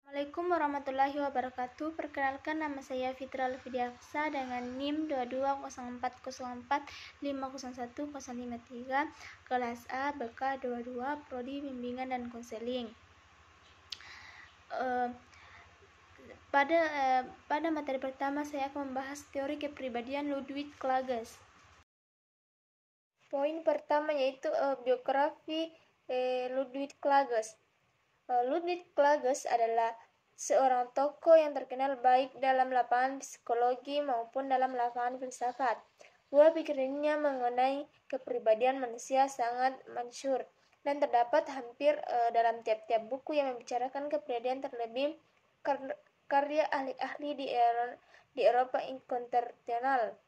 Assalamualaikum warahmatullahi wabarakatuh. Perkenalkan, nama saya Fitra Alfidiaksa dengan NIM 220404501053, kelas A, BK 22, Prodi Bimbingan dan Konseling. Pada materi pertama saya akan membahas teori kepribadian Ludwig Klages. Poin pertama yaitu biografi Ludwig Klages. Ludwig Klages adalah seorang tokoh yang terkenal baik dalam lapangan psikologi maupun dalam lapangan filsafat. Pola pikirnya mengenai kepribadian manusia sangat masyhur dan terdapat hampir dalam tiap-tiap buku yang membicarakan kepribadian, terlebih karya ahli-ahli di Eropa kontinental.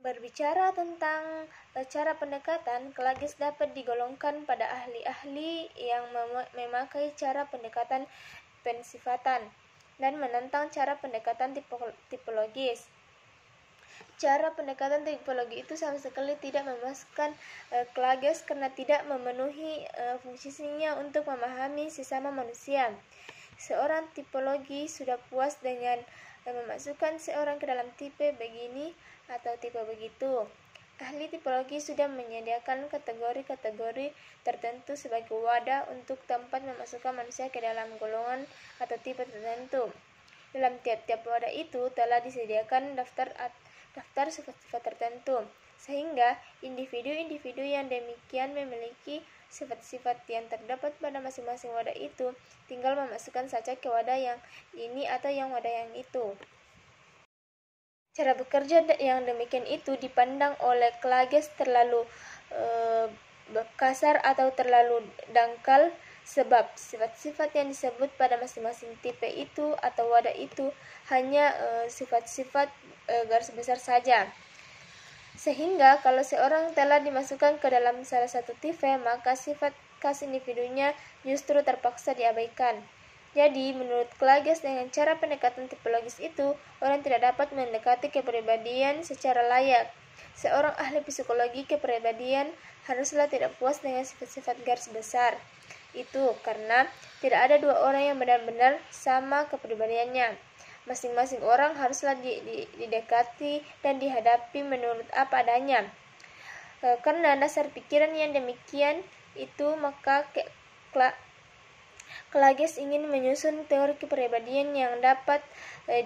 Berbicara tentang cara pendekatan, Klages dapat digolongkan pada ahli-ahli yang memakai cara pendekatan pensifatan dan menentang cara pendekatan tipologis. Cara pendekatan tipologi itu sama sekali tidak memuaskan Klages karena tidak memenuhi fungsinya untuk memahami sesama manusia. Seorang tipologi sudah puas dengan memasukkan seorang ke dalam tipe begini atau tipe begitu. Ahli tipologi sudah menyediakan kategori-kategori tertentu sebagai wadah untuk tempat memasukkan manusia ke dalam golongan atau tipe tertentu. Dalam tiap-tiap wadah itu telah disediakan daftar sifat-sifat tertentu, sehingga individu-individu yang demikian memiliki sifat-sifat yang terdapat pada masing-masing wadah itu tinggal memasukkan saja ke wadah yang ini atau yang wadah yang itu. Cara bekerja yang demikian itu dipandang oleh Klages terlalu kasar atau terlalu dangkal, sebab sifat-sifat yang disebut pada masing-masing tipe itu atau wadah itu hanya sifat-sifat garis besar saja. Sehingga kalau seorang telah dimasukkan ke dalam salah satu tipe, maka sifat khas individunya justru terpaksa diabaikan. Jadi, menurut Klages, dengan cara pendekatan tipologis itu, orang tidak dapat mendekati kepribadian secara layak. Seorang ahli psikologi kepribadian haruslah tidak puas dengan sifat-sifat garis besar itu, karena tidak ada dua orang yang benar-benar sama kepribadiannya. Masing-masing orang haruslah didekati dan dihadapi menurut apa adanya. Karena dasar pikiran yang demikian itu, maka Klages ingin menyusun teori kepribadian yang dapat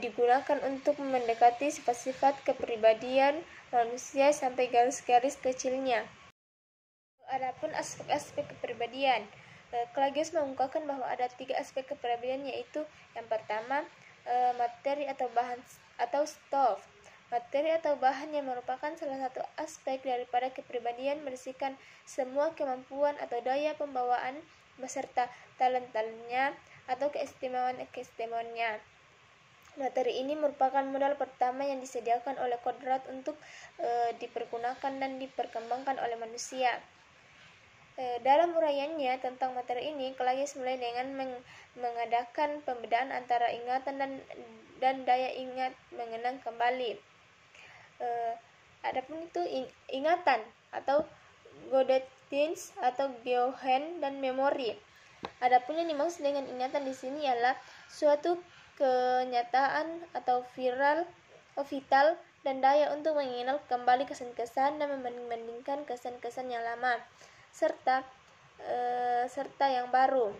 digunakan untuk mendekati sifat-sifat kepribadian manusia sampai garis-garis kecilnya. Adapun aspek-aspek kepribadian, Klages mengungkapkan bahwa ada 3 aspek kepribadian, yaitu yang pertama, materi atau bahan atau stof. Materi atau bahan yang merupakan salah satu aspek daripada kepribadian berisikan semua kemampuan atau daya pembawaan beserta talent-talentnya atau keistimewaan-keistimewaannya. Materi ini merupakan modal pertama yang disediakan oleh kodrat untuk dipergunakan dan diperkembangkan oleh manusia. Dalam uraiannya tentang materi ini, Klages mulai dengan mengadakan pembedaan antara ingatan dan daya ingat mengenang kembali. Adapun itu ingatan atau Gedächtnis atau Gehirn dan memori. Adapun yang dimaksud dengan ingatan di sini ialah suatu kenyataan atau vital dan daya untuk mengingat kembali kesan-kesan dan membandingkan kesan-kesan yang lama serta yang baru.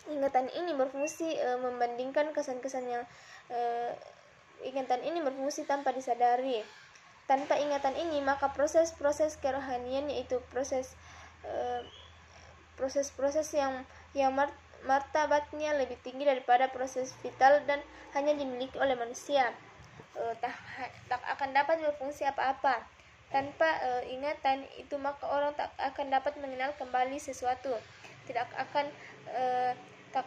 Ingatan ini berfungsi membandingkan kesan-kesan yang ingatan ini berfungsi tanpa disadari. Tanpa ingatan ini, maka proses-proses kerohanian, yaitu proses-proses yang martabatnya lebih tinggi daripada proses vital dan hanya dimiliki oleh manusia, tak akan dapat berfungsi apa-apa. Tanpa ingatan itu, maka orang tak akan dapat mengenal kembali sesuatu, tak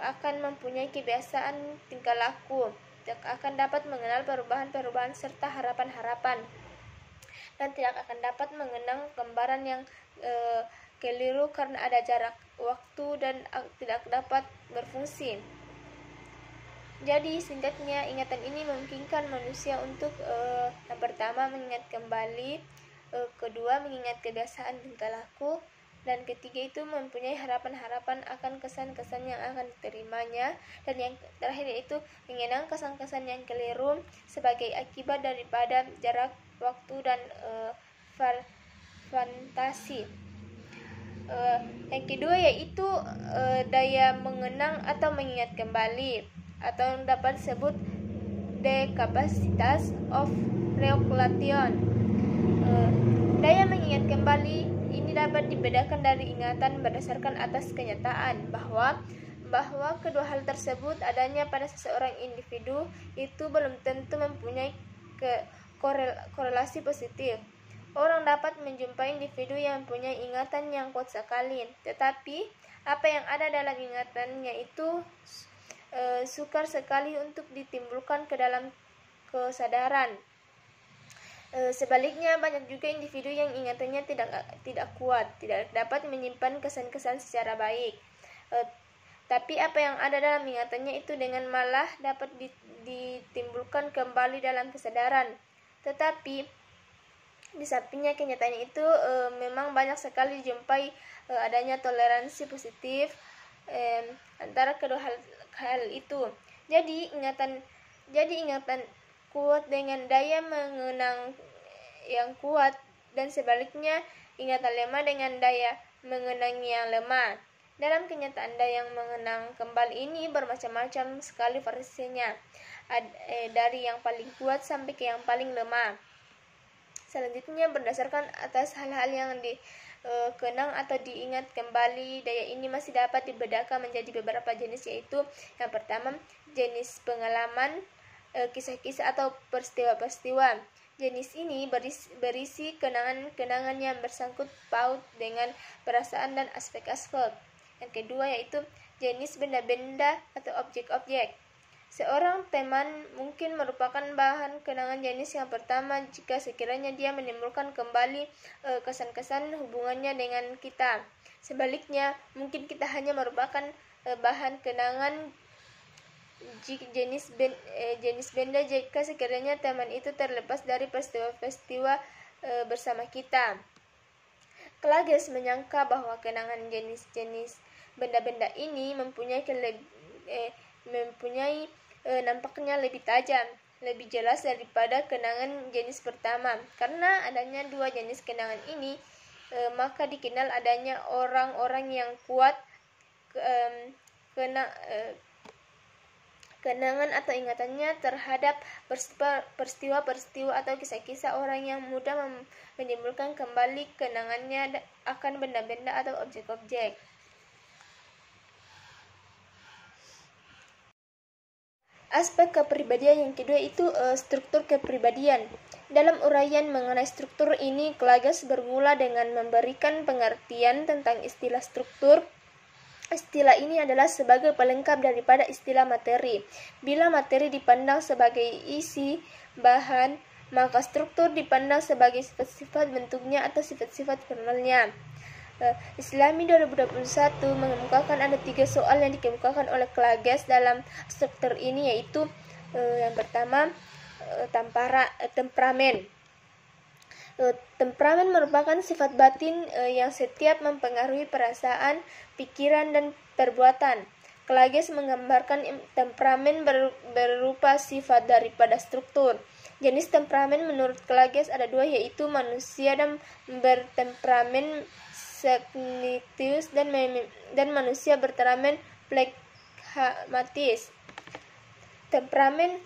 akan mempunyai kebiasaan tingkah laku, tak akan dapat mengenal perubahan-perubahan serta harapan-harapan, dan tidak akan dapat mengenang gambaran yang keliru karena ada jarak waktu dan tidak dapat berfungsi. Jadi singkatnya, ingatan ini memungkinkan manusia untuk yang pertama mengingat kembali, kedua mengingat kebiasaan tingkah laku, dan ketiga itu mempunyai harapan-harapan akan kesan-kesan yang akan diterimanya, dan yang terakhir yaitu mengenang kesan-kesan yang keliru sebagai akibat daripada jarak waktu dan fantasi. Yang kedua yaitu daya mengenang atau mengingat kembali, atau dapat disebut the capacity of recollection. Daya mengingat kembali ini dapat dibedakan dari ingatan berdasarkan atas kenyataan bahwa kedua hal tersebut adanya pada seseorang individu itu belum tentu mempunyai korelasi positif. Orang dapat menjumpai individu yang mempunyai ingatan yang kuat sekali, tetapi apa yang ada dalam ingatannya itu sukar sekali untuk ditimbulkan ke dalam kesadaran. Sebaliknya, banyak juga individu yang ingatannya tidak kuat, tidak dapat menyimpan kesan-kesan secara baik. Tapi apa yang ada dalam ingatannya itu dengan malah dapat ditimbulkan kembali dalam kesadaran. Tetapi di sampingnya kenyataannya itu memang banyak sekali dijumpai adanya toleransi positif antara kedua hal itu. Jadi ingatan kuat dengan daya mengenang yang kuat, dan sebaliknya ingatan lemah dengan daya mengenang yang lemah. Dalam kenyataan daya mengenang kembali ini bermacam-macam sekali versinya, dari yang paling kuat sampai ke yang paling lemah. Selanjutnya, berdasarkan atas hal-hal yang dikenang atau diingat kembali, daya ini masih dapat dibedakan menjadi beberapa jenis, yaitu yang pertama, jenis pengalaman, kisah-kisah atau peristiwa-peristiwa. Jenis ini berisi kenangan-kenangan yang bersangkut paut dengan perasaan dan aspek-aspek. Yang kedua yaitu jenis benda-benda atau objek-objek. Seorang teman mungkin merupakan bahan kenangan jenis yang pertama jika sekiranya dia menimbulkan kembali kesan-kesan hubungannya dengan kita. Sebaliknya, mungkin kita hanya merupakan bahan kenangan jenis benda jika sekiranya teman itu terlepas dari peristiwa-peristiwa bersama kita. Klages menyangka bahwa kenangan jenis-jenis benda-benda ini mempunyai nampaknya lebih tajam, lebih jelas daripada kenangan jenis pertama. Karena adanya dua jenis kenangan ini, maka dikenal adanya orang-orang yang kuat kenangan atau ingatannya terhadap peristiwa-peristiwa atau kisah-kisah orang yang mudah menimbulkan kembali kenangannya akan benda-benda atau objek-objek. Aspek kepribadian yang kedua itu struktur kepribadian. Dalam uraian mengenai struktur ini, Klages bermula dengan memberikan pengertian tentang istilah struktur. Istilah ini adalah sebagai pelengkap daripada istilah materi. Bila materi dipandang sebagai isi, bahan, maka struktur dipandang sebagai sifat-sifat bentuknya atau sifat-sifat formalnya. Islami 2021 mengemukakan ada 3 soal yang dikemukakan oleh Klages dalam struktur ini, yaitu yang pertama temperamen. Temperamen merupakan sifat batin yang setiap mempengaruhi perasaan, pikiran, dan perbuatan. Klages menggambarkan temperamen berupa sifat daripada struktur. Jenis temperamen menurut Klages ada 2, yaitu manusia dan bertemperamen Sagittarius dan manusia bertemperamen Phlegmatis. Temperamen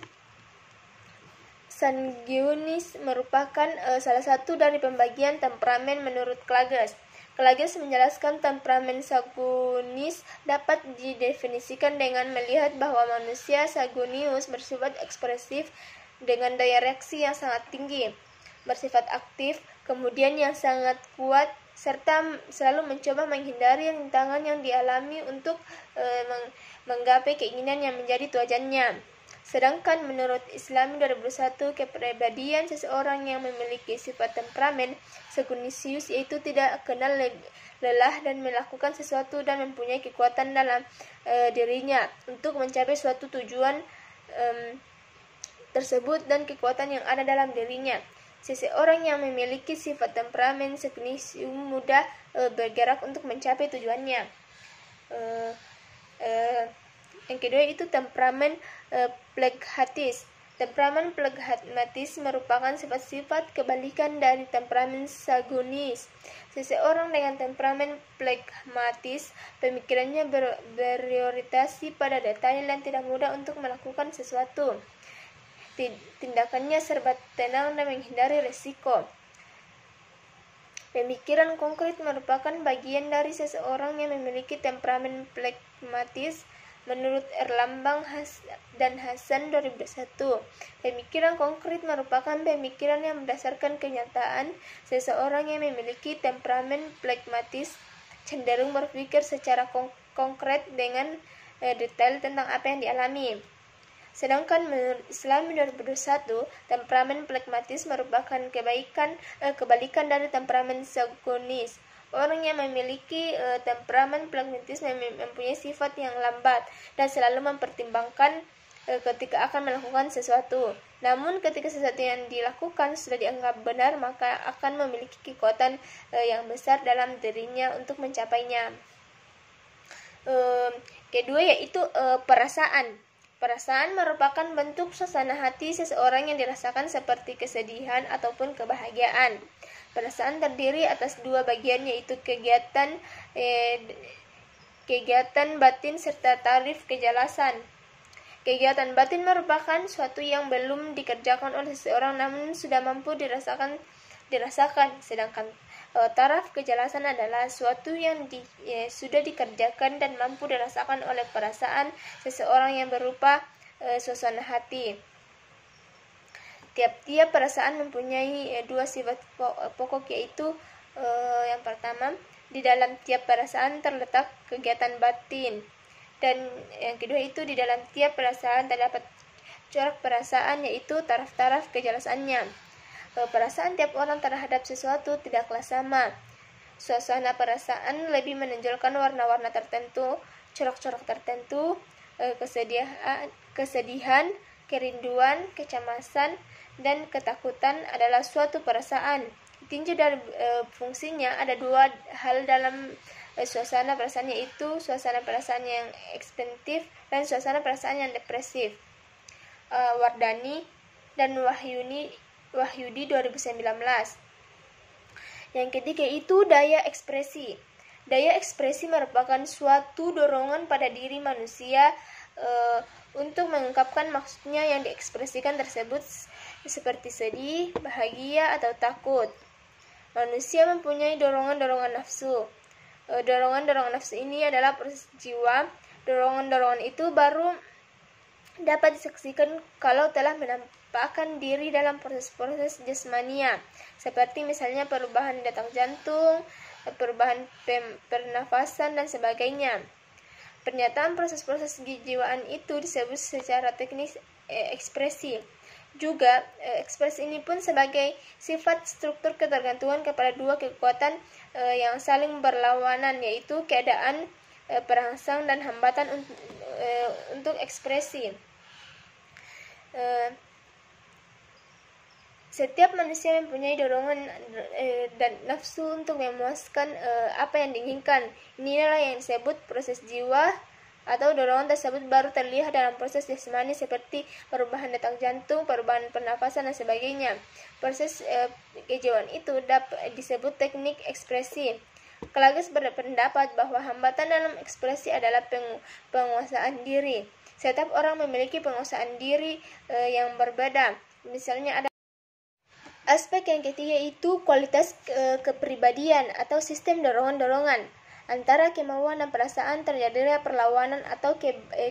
Sanguinis merupakan salah satu dari pembagian temperamen menurut Klages. Klages menjelaskan temperamen sanguinis dapat didefinisikan dengan melihat bahwa manusia sanguinius bersifat ekspresif dengan daya reaksi yang sangat tinggi, bersifat aktif, kemudian yang sangat kuat, serta selalu mencoba menghindari rintangan yang dialami untuk menggapai keinginan yang menjadi tujuannya. Sedangkan menurut Islam 2001, kepribadian seseorang yang memiliki sifat temperamen Sanguinius yaitu tidak kenal lelah dan melakukan sesuatu dan mempunyai kekuatan dalam dirinya untuk mencapai suatu tujuan tersebut dan kekuatan yang ada dalam dirinya. Seseorang yang memiliki sifat temperamen Schneider mudah bergerak untuk mencapai tujuannya. Yang kedua itu temperamen phlegmatis. Temperamen phlegmatis merupakan sifat-sifat kebalikan dari temperamen sanguinis. Seseorang dengan temperamen phlegmatis, pemikirannya berorientasi pada detail dan tidak mudah untuk melakukan sesuatu. Tindakannya serba tenang dan menghindari risiko. Pemikiran konkret merupakan bagian dari seseorang yang memiliki temperamen phlegmatis. Menurut Erlambang dan Hasan 2001, pemikiran konkret merupakan pemikiran yang berdasarkan kenyataan. Seseorang yang memiliki temperamen phlegmatis cenderung berpikir secara konkret dengan detail tentang apa yang dialami. Sedangkan menurut Islam 2021, temperamen phlegmatis merupakan kebalikan dari temperamen sanguinis. Orang yang memiliki temperamen phlegmatis mempunyai sifat yang lambat dan selalu mempertimbangkan ketika akan melakukan sesuatu. Namun ketika sesuatu yang dilakukan sudah dianggap benar, maka akan memiliki kekuatan yang besar dalam dirinya untuk mencapainya. Kedua yaitu perasaan. Perasaan merupakan bentuk suasana hati seseorang yang dirasakan seperti kesedihan ataupun kebahagiaan. Perasaan terdiri atas dua bagian, yaitu kegiatan batin serta tarif kejelasan. Kegiatan batin merupakan suatu yang belum dikerjakan oleh seseorang namun sudah mampu dirasakan, sedangkan taraf kejelasan adalah suatu yang sudah dikerjakan dan mampu dirasakan oleh perasaan seseorang yang berupa suasana hati. Tiap-tiap perasaan mempunyai dua sifat pokok, yaitu yang pertama, di dalam tiap perasaan terletak kegiatan batin, dan yang kedua itu di dalam tiap perasaan terdapat corak perasaan, yaitu taraf-taraf kejelasannya. Perasaan tiap orang terhadap sesuatu tidaklah sama. Suasana perasaan lebih menonjolkan warna-warna tertentu, corak-corak tertentu, kesedihan, kerinduan, kecemasan, dan ketakutan adalah suatu perasaan. Tinjau dari fungsinya, ada dua hal dalam suasana perasaan, yaitu suasana perasaan yang ekspansif dan suasana perasaan yang depresif. Wardani dan Wahyudi 2019. Yang ketiga itu daya ekspresi. Daya ekspresi merupakan suatu dorongan pada diri manusia untuk mengungkapkan maksudnya yang diekspresikan tersebut, seperti sedih, bahagia, atau takut. Manusia mempunyai dorongan-dorongan nafsu. Dorongan-dorongan nafsu ini adalah proses jiwa. Dorongan-dorongan itu baru dapat disaksikan kalau telah menampakkan diri dalam proses-proses jasmania, seperti misalnya perubahan detak jantung, perubahan pernafasan, dan sebagainya. Pernyataan proses-proses kejiwaan itu disebut secara teknis ekspresi. Juga ekspresi ini pun sebagai sifat struktur ketergantungan kepada dua kekuatan yang saling berlawanan, yaitu keadaan perangsang dan hambatan untuk ekspresi. Setiap manusia mempunyai dorongan dan nafsu untuk memuaskan apa yang diinginkan. Inilah yang disebut proses jiwa, atau dorongan tersebut baru terlihat dalam proses jasmani seperti perubahan detak jantung, perubahan pernafasan, dan sebagainya. Proses kejiwaan itu dapat disebut teknik ekspresi. Klages berpendapat bahwa hambatan dalam ekspresi adalah penguasaan diri. Setiap orang memiliki penguasaan diri yang berbeda. Misalnya ada aspek yang ketiga itu kualitas kepribadian atau sistem dorongan-dorongan. Antara kemauan dan perasaan terjadi perlawanan atau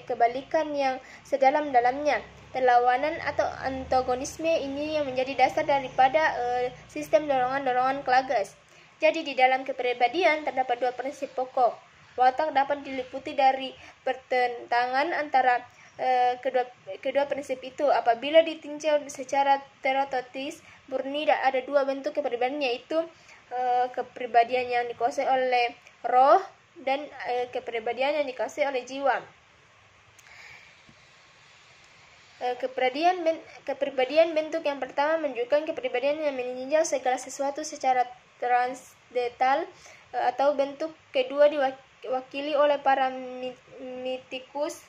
kebalikan yang sedalam-dalamnya. Perlawanan atau antagonisme ini yang menjadi dasar daripada sistem dorongan-dorongan Klages. Jadi di dalam kepribadian terdapat dua prinsip pokok. Watak dapat diliputi dari pertentangan antara kedua prinsip itu. Apabila ditinjau secara teoritis, murni ada dua bentuk kepribadian, yaitu kepribadian yang dikuasai oleh roh dan kepribadian yang dikuasai oleh jiwa. Kepribadian bentuk yang pertama menunjukkan kepribadian yang meninjau segala sesuatu secara transdental, atau bentuk kedua diwakili oleh para mitikus.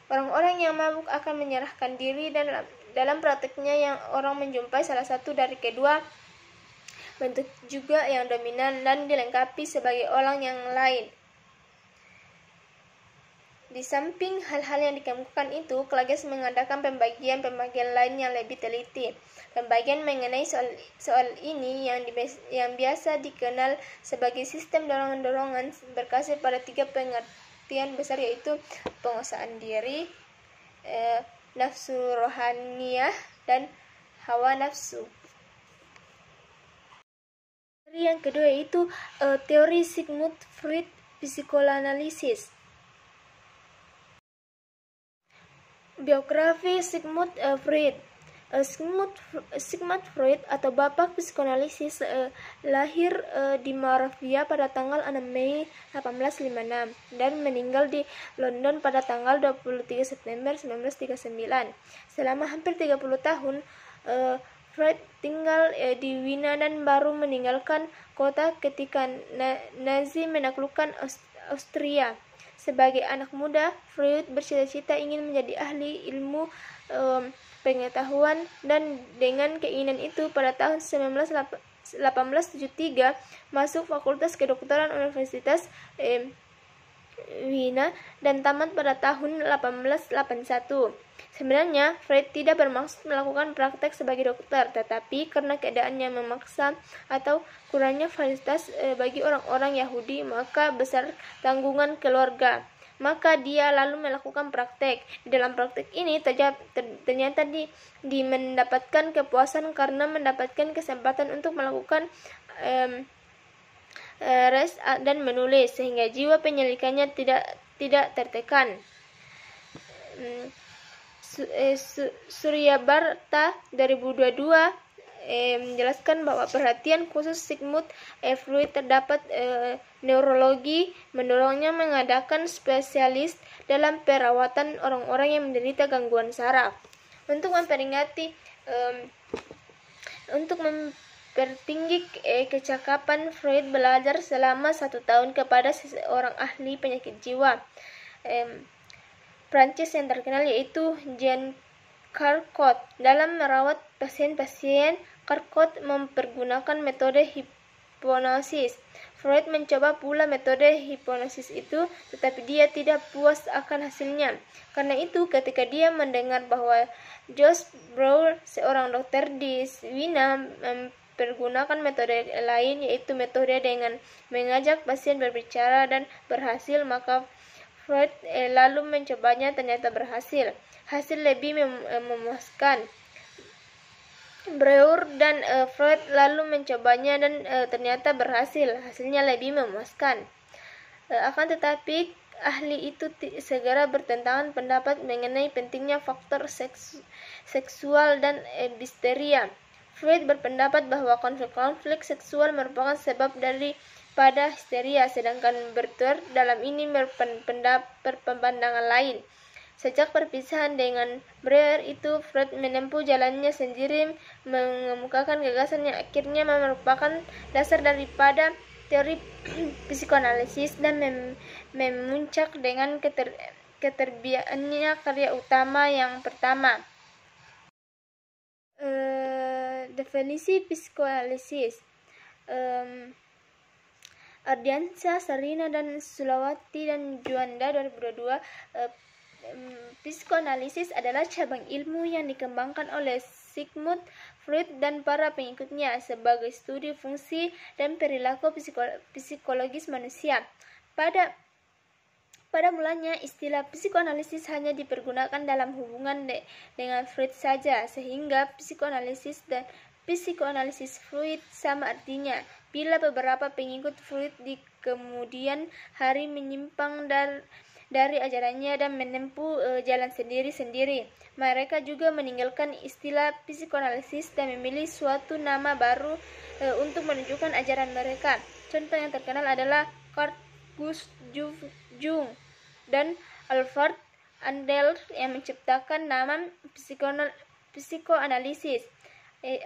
Orang-orang yang mabuk akan menyerahkan diri, dan dalam prakteknya yang orang menjumpai salah satu dari kedua bentuk juga yang dominan dan dilengkapi sebagai orang yang lain. Di samping hal-hal yang dikemukakan itu, Klages mengadakan pembagian lain yang lebih teliti. Pembagian mengenai soal ini yang biasa dikenal sebagai sistem dorongan-dorongan berkaca pada 3 pengertian besar, yaitu penguasaan diri, nafsu rohaniyah, dan hawa nafsu. Teori yang kedua yaitu teori Sigmund Freud psikoanalisis. Biografi Sigmund Freud. Sigmund Freud atau Bapak Psikoanalisis lahir di Moravia pada tanggal 6 Mei 1856 dan meninggal di London pada tanggal 23 September 1939. Selama hampir 30 tahun, Freud tinggal di Wina dan baru meninggalkan kota ketika Nazi menaklukkan Austria. Sebagai anak muda, Freud bercita-cita ingin menjadi ahli ilmu pengetahuan, dan dengan keinginan itu pada tahun 1873 masuk Fakultas Kedokteran Universitas Wina dan tamat pada tahun 1881. Sebenarnya Freud tidak bermaksud melakukan praktek sebagai dokter, tetapi karena keadaannya memaksa atau kurangnya fasilitas bagi orang-orang Yahudi, maka besar tanggungan keluarga, maka dia lalu melakukan praktek. Di dalam praktek ini ternyata di mendapatkan kepuasan karena mendapatkan kesempatan untuk melakukan res dan menulis, sehingga jiwa penyelidikannya tidak tertekan. Surya Bharta 2022 menjelaskan bahwa perhatian khusus Sigmund Freud terdapat neurologi mendorongnya mengadakan spesialis dalam perawatan orang-orang yang menderita gangguan saraf. Untuk memperingati mempertinggi kecakapan, Freud belajar selama 1 tahun kepada seorang ahli penyakit jiwa Prancis yang terkenal, yaitu Jean Charcot. Dalam merawat pasien-pasien, Charcot mempergunakan metode hipnosis. Freud mencoba pula metode hipnosis itu, tetapi dia tidak puas akan hasilnya. Karena itu, ketika dia mendengar bahwa Joseph Breuer, seorang dokter di Wina, mempergunakan metode lain, yaitu metode dengan mengajak pasien berbicara dan berhasil, maka Freud lalu mencobanya. Ternyata berhasil. Hasil lebih memuaskan. Breuer dan Freud lalu mencobanya dan ternyata berhasil. Hasilnya lebih memuaskan. Akan tetapi ahli itu segera bertentangan pendapat mengenai pentingnya faktor seksual dan histeria. Freud berpendapat bahwa konflik seksual merupakan sebab pada histeria, sedangkan Breuer dalam ini berpandangan lain. Sejak perpisahan dengan Breuer itu, Freud menempuh jalannya sendiri, mengemukakan gagasan yang akhirnya merupakan dasar daripada teori psikoanalisis dan memuncak dengan keterbiakannya karya utama yang pertama. Definisi psikoanalisis. Ardiansyah, Sarina, dan Sulawati dan Juanda 2022. Psikoanalisis adalah cabang ilmu yang dikembangkan oleh Sigmund Freud dan para pengikutnya sebagai studi fungsi dan perilaku psikologis manusia. Pada mulanya, istilah psikoanalisis hanya dipergunakan dalam hubungan dengan Freud saja, sehingga psikoanalisis dan psikoanalisis Freud sama artinya. Bila beberapa pengikut Freud di kemudian hari menyimpang dari ajarannya dan menempuh jalan sendiri-sendiri, mereka juga meninggalkan istilah psikoanalisis dan memilih suatu nama baru untuk menunjukkan ajaran mereka. Contoh yang terkenal adalah Carl Gustav Jung dan Alfred Adler yang menciptakan nama psikoanalisis.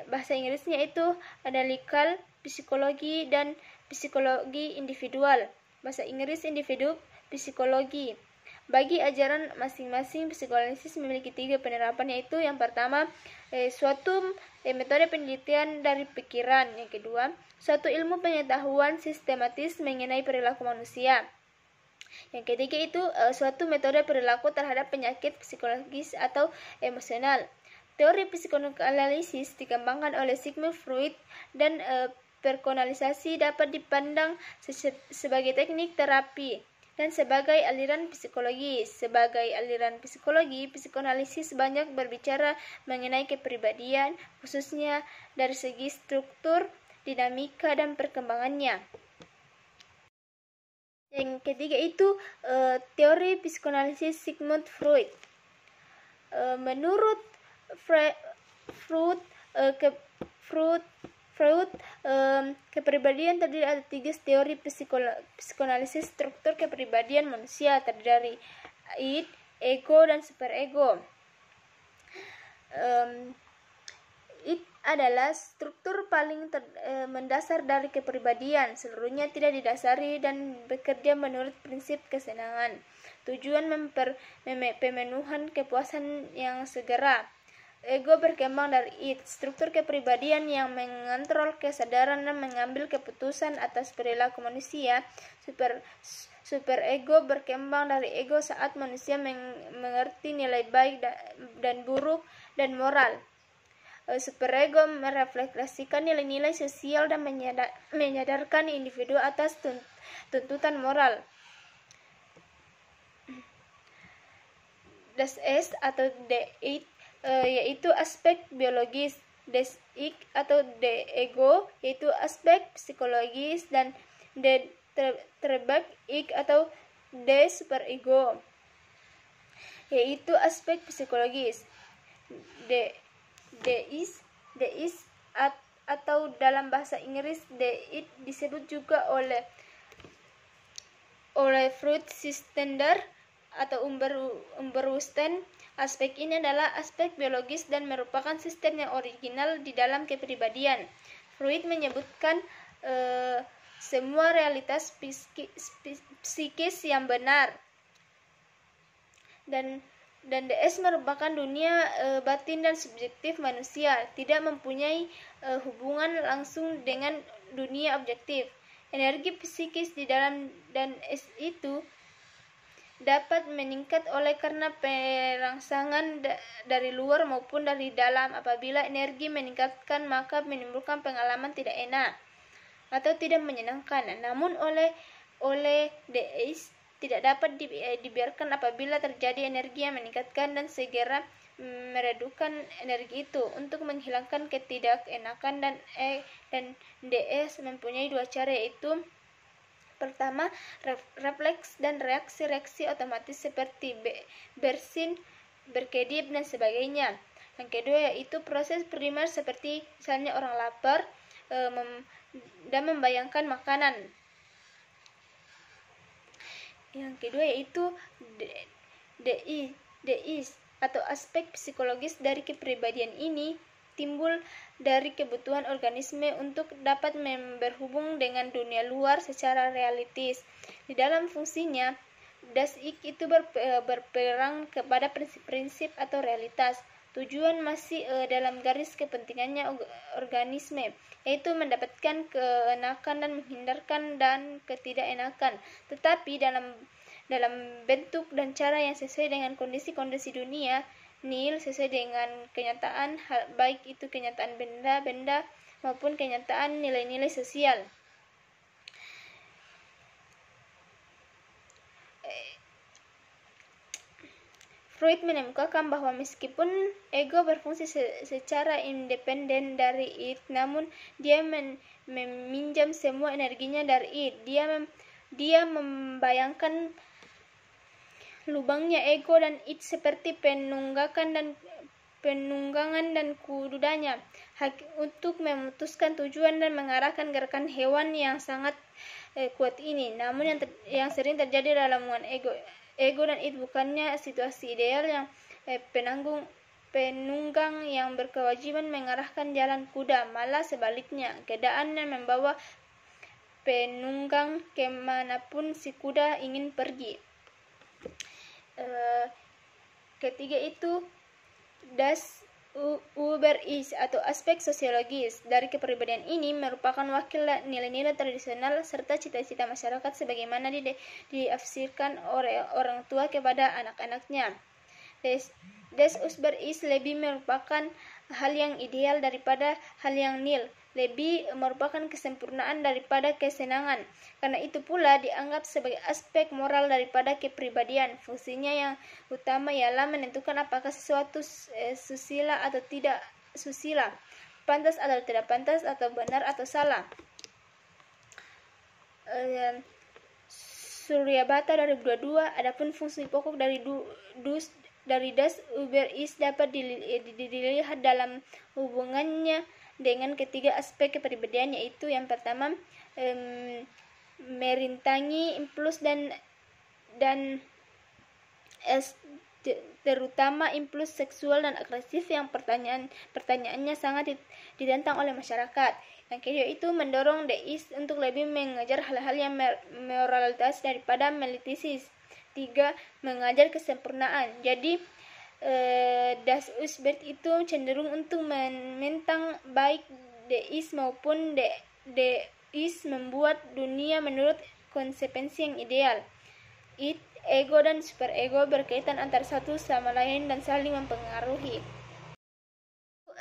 Bahasa Inggrisnya itu analytical psikologi dan psikologi individual. Bahasa Inggris individu psikologi. Bagi ajaran masing-masing, psikoanalisis memiliki 3 penerapan, yaitu yang pertama, suatu metode penelitian dari pikiran. Yang kedua, suatu ilmu pengetahuan sistematis mengenai perilaku manusia. Yang ketiga itu suatu metode perilaku terhadap penyakit psikologis atau emosional. Teori psikoanalisis dikembangkan oleh Sigmund Freud dan personalisasi dapat dipandang sebagai teknik terapi dan sebagai aliran psikologi. Sebagai aliran psikologi, psikoanalisis banyak berbicara mengenai kepribadian, khususnya dari segi struktur, dinamika, dan perkembangannya. Yang ketiga itu teori psikoanalisis Sigmund Freud. Menurut Freud, kepribadian terdiri dari 3 teori psikoanalisis struktur kepribadian manusia, terdiri dari id, ego, dan superego. Id adalah struktur paling mendasar dari kepribadian. Seluruhnya tidak didasari dan bekerja menurut prinsip kesenangan, tujuan, pemenuhan kepuasan yang segera. Ego berkembang dari id, struktur kepribadian yang mengontrol kesadaran dan mengambil keputusan atas perilaku manusia. Superego berkembang dari ego saat manusia mengerti nilai baik dan buruk dan moral. Superego merefleksikan nilai-nilai sosial dan menyadarkan individu atas tuntutan moral. Das Ich atau the id yaitu aspek biologis, des Ich atau the ego yaitu aspek psikologis, dan the Trebek Ich atau the superego yaitu aspek psikologis. The is atau dalam bahasa Inggris the id disebut juga oleh Freud Stender atau Umberwusten. Aspek ini adalah aspek biologis dan merupakan sistem yang original di dalam kepribadian. Freud menyebutkan semua realitas psikis yang benar, dan DS merupakan dunia batin dan subjektif manusia, tidak mempunyai hubungan langsung dengan dunia objektif. Energi psikis di dalam dan S itu dapat meningkat oleh karena perangsangan dari luar maupun dari dalam. Apabila energi meningkatkan, maka menimbulkan pengalaman tidak enak atau tidak menyenangkan. Namun oleh DS tidak dapat dibiarkan apabila terjadi energi yang meningkatkan dan segera meredupkan energi itu. Untuk menghilangkan ketidakenakan dan DS mempunyai 2 cara, yaitu pertama, refleks dan reaksi otomatis seperti bersin, berkedip, dan sebagainya. Yang kedua yaitu proses primer seperti misalnya orang lapar dan membayangkan makanan. Yang kedua yaitu DI atau aspek psikologis dari kepribadian ini timbul dari kebutuhan organisme untuk dapat berhubung dengan dunia luar secara realistis. Di dalam fungsinya, Das Ich itu berperang kepada prinsip-prinsip atau realitas. Tujuan masih dalam garis kepentingannya organisme, yaitu mendapatkan keenakan dan menghindarkan dan ketidakenakan, tetapi dalam bentuk dan cara yang sesuai dengan kondisi-kondisi dunia nil, sesuai dengan kenyataan, baik itu kenyataan benda-benda maupun kenyataan nilai-nilai sosial. Freud menemukan bahwa meskipun ego berfungsi secara independen dari id, namun dia meminjam semua energinya dari id. Dia membayangkan lubangnya ego dan id seperti penunggangan dan kududanya untuk memutuskan tujuan dan mengarahkan gerakan hewan yang sangat kuat ini. Namun yang sering terjadi dalam hubungan ego dan id bukannya situasi ideal yang penunggang yang berkewajiban mengarahkan jalan kuda, malah sebaliknya, keadaan yang membawa penunggang kemanapun si kuda ingin pergi. Ketiga itu das Uber is atau aspek sosiologis dari kepribadian ini merupakan wakil nilai-nilai tradisional serta cita-cita masyarakat sebagaimana diafsirkan oleh orang tua kepada anak-anaknya. Des Uber is lebih merupakan hal yang ideal daripada hal yang nil, lebih merupakan kesempurnaan daripada kesenangan. Karena itu pula dianggap sebagai aspek moral daripada kepribadian. Fungsinya yang utama ialah menentukan apakah sesuatu susila atau tidak susila, pantas atau tidak pantas, atau benar atau salah. Suryabhata 2022. Adapun fungsi pokok dari Das Uber is dapat dilihat dalam hubungannya dengan ketiga aspek kepribadian, yaitu yang pertama merintangi impuls dan terutama impuls seksual dan agresif yang pertanyaannya sangat ditentang oleh masyarakat. Yang kedua itu mendorong deis untuk lebih mengejar hal-hal yang moralitas daripada melitistis. 3. Mengajar kesempurnaan. Jadi Das Uber itu cenderung untuk menentang baik deis maupun deis, membuat dunia menurut konsepsi yang ideal. Ego dan superego berkaitan antara satu sama lain dan saling mempengaruhi.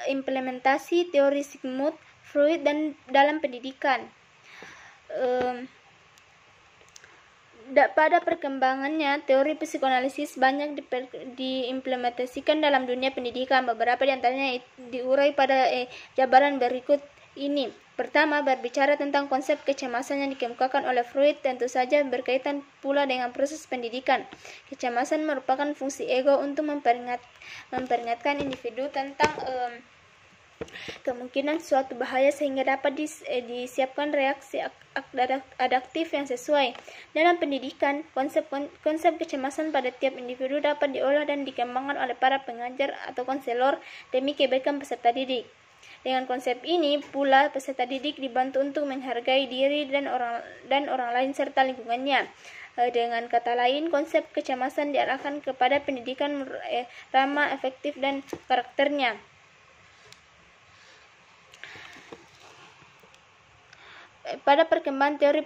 Implementasi teori Sigmund Freud dalam pendidikan. Pada perkembangannya, teori psikoanalisis banyak diimplementasikan dalam dunia pendidikan. Beberapa di antaranya diurai pada jabaran berikut ini. Pertama, berbicara tentang konsep kecemasan yang dikemukakan oleh Freud, tentu saja berkaitan pula dengan proses pendidikan. Kecemasan merupakan fungsi ego untuk memperingatkan individu tentang kemungkinan suatu bahaya sehingga dapat disiapkan reaksi adaptif yang sesuai. Dalam pendidikan, konsep kecemasan pada tiap individu dapat diolah dan dikembangkan oleh para pengajar atau konselor demi kebaikan peserta didik. Dengan konsep ini pula peserta didik dibantu untuk menghargai diri dan orang lain serta lingkungannya. Dengan kata lain, konsep kecemasan diarahkan kepada pendidikan ramah, efektif, dan karakternya. Pada perkembangan teori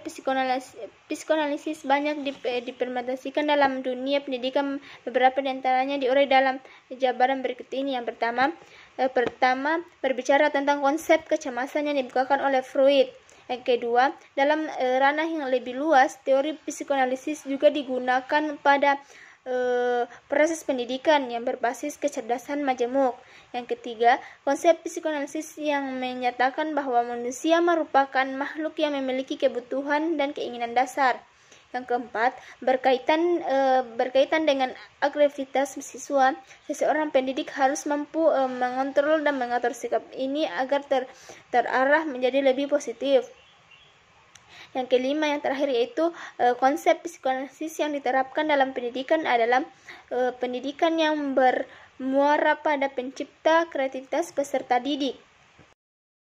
psikoanalisis banyak diimplementasikan dalam dunia pendidikan. Beberapa di antaranya diurai dalam jabaran berikut ini. Yang pertama, berbicara tentang konsep kecemasan yang dibukakan oleh Freud. Yang kedua, dalam ranah yang lebih luas, teori psikoanalisis juga digunakan pada proses pendidikan yang berbasis kecerdasan majemuk. Yang ketiga, konsep psikoanalisis yang menyatakan bahwa manusia merupakan makhluk yang memiliki kebutuhan dan keinginan dasar. Yang keempat, berkaitan dengan agresivitas siswa, seseorang pendidik harus mampu mengontrol dan mengatur sikap ini agar terarah menjadi lebih positif. Yang kelima, yang terakhir, yaitu konsep psikoanalisis yang diterapkan dalam pendidikan adalah pendidikan yang bermuara pada pencipta kreativitas peserta didik.